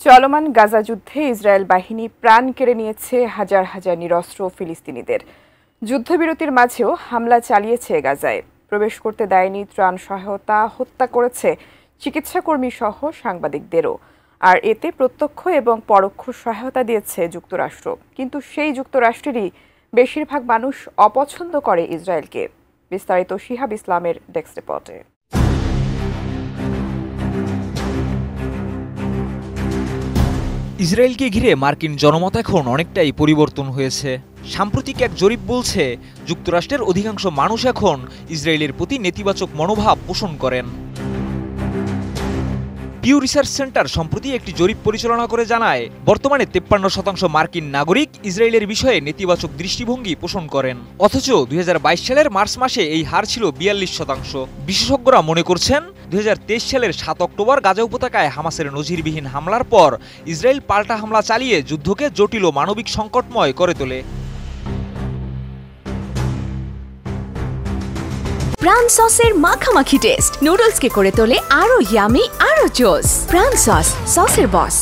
চলমান গাজা যুদ্ধে ইসরায়েল বাহিনী প্রাণ কেড়ে নিয়েছে হাজার হাজার নিরস্ত্র ফিলিস্তিনিদের। যুদ্ধবিরতির মাঝেও হামলা চালিয়েছে গাজায়। প্রবেশ করতে দেয়নি ত্রাণ সহায়তা, হত্যা করেছে চিকিৎসাকর্মী সহ সাংবাদিকদেরও। আর এতে প্রত্যক্ষ এবং পরোক্ষ সহায়তা দিয়েছে যুক্তরাষ্ট্র। কিন্তু সেই যুক্তরাষ্ট্রেরই বেশিরভাগ মানুষ অপছন্দ করে ইসরায়েলকে। বিস্তারিত শিহাব ইসলামের ডেস্ক রিপোর্টে। ইসরায়েলকে ঘিরে মার্কিন জনমত এখন অনেকটাই পরিবর্তন হয়েছে। সাম্প্রতিক এক জরিপ বলছে যুক্তরাষ্ট্রের অধিকাংশ মানুষ এখন ইসরায়েলের প্রতি নেতিবাচক মনোভাব পোষণ করেন। পিউ রিসার্চ সেন্টার সম্প্রতি একটি জরিপ পরিচালনা করে জানায়, বর্তমানে 53% মার্কিন নাগরিক ইসরায়েলের বিষয়ে নেতিবাচক দৃষ্টিভঙ্গি পোষণ করেন। অথচ 2022 সালের মার্চ মাসে এই হার ছিল 42%। বিশেষজ্ঞরা মনে করছেন 2023 সালের 7 অক্টোবর গাজা উপত্যকায় হামাসের নজিরবিহীন হামলার পর ইসরায়েল পাল্টা হামলা চালিয়ে যুদ্ধকে জটিল ও মানবিক সংকটময় করে তোলে। প্রাণ সসের মাখামাখি টেস্ট নুডলসকে করে তোলে আরো ইয়ামি, আরো জোস। প্রাণ সস, সসের বস।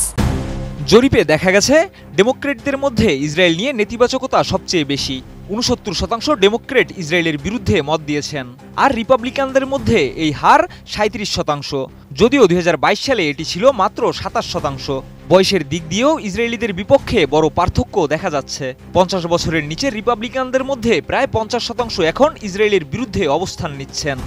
জরিপে দেখা গেছে ডেমোক্রেটদের মধ্যে ইসরায়েল নিয়ে নেতিবাচকতা সবচেয়ে বেশি। 69% ডেমোক্রেট ইসরায়েলের বিরুদ্ধে মত দিয়েছেন, আর রিপাবলিকানদের মধ্যে এই হার 37%। যদিও 2022 সালে এটি ছিল মাত্র 27%। বয়সের দিক দিয়েও ইসরায়েলিদের বিপক্ষে বড় পার্থক্য দেখা যাচ্ছে। 50 বছরের নিচের রিপাবলিকানদের মধ্যে প্রায় 50% এখন ইসরায়েলের বিরুদ্ধে অবস্থান নিচ্ছেন।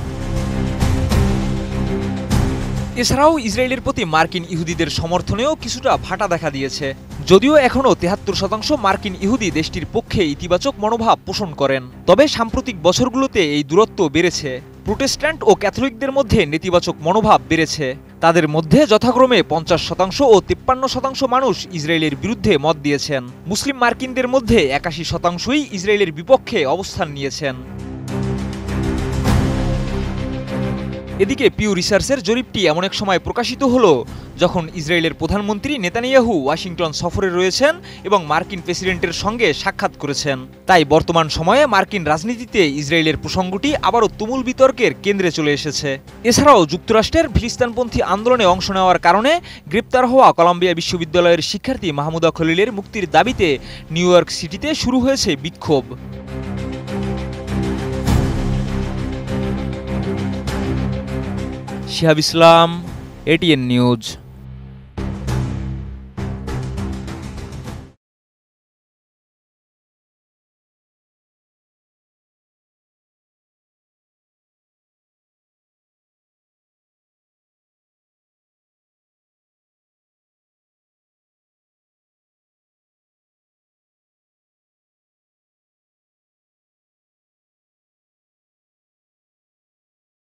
এছাড়াও ইসরায়েলের প্রতি মার্কিন ইহুদিদের সমর্থনেও কিছুটা ভাটা দেখা দিয়েছে। যদিও এখনও 73% মার্কিন ইহুদি দেশটির পক্ষে ইতিবাচক মনোভাব পোষণ করেন, তবে সাম্প্রতিক বছরগুলোতে এই দূরত্ব বেড়েছে। প্রোটেস্ট্যান্ট ও ক্যাথলিকদের মধ্যে নেতিবাচক মনোভাব বেড়েছে। তাদের মধ্যে যথাক্রমে 50% ও 53% মানুষ ইসরায়েলের বিরুদ্ধে মত দিয়েছেন। মুসলিম মার্কিনদের মধ্যে 81%ই ইসরায়েলের বিপক্ষে অবস্থান নিয়েছেন। এদিকে পিউ রিসার্চের জরিপটি এমন এক সময় প্রকাশিত হলো যখন ইসরায়েলের প্রধানমন্ত্রী নেতানিয়াহু ওয়াশিংটন সফরে রয়েছেন এবং মার্কিন প্রেসিডেন্টের সঙ্গে সাক্ষাৎ করেছেন। তাই বর্তমান সময়ে মার্কিন রাজনীতিতে ইসরায়েলের প্রসঙ্গটি আবারও তুমুল বিতর্কের কেন্দ্রে চলে এসেছে। এছাড়াও যুক্তরাষ্ট্রের ফিলিস্তিনপন্থী আন্দোলনে অংশ নেওয়ার কারণে গ্রেপ্তার হওয়া কলম্বিয়া বিশ্ববিদ্যালয়ের শিক্ষার্থী মাহমুদা খলিলের মুক্তির দাবিতে নিউ ইয়র্ক সিটিতে শুরু হয়েছে বিক্ষোভ। শিহাব ইসলাম, ATN নিউজ।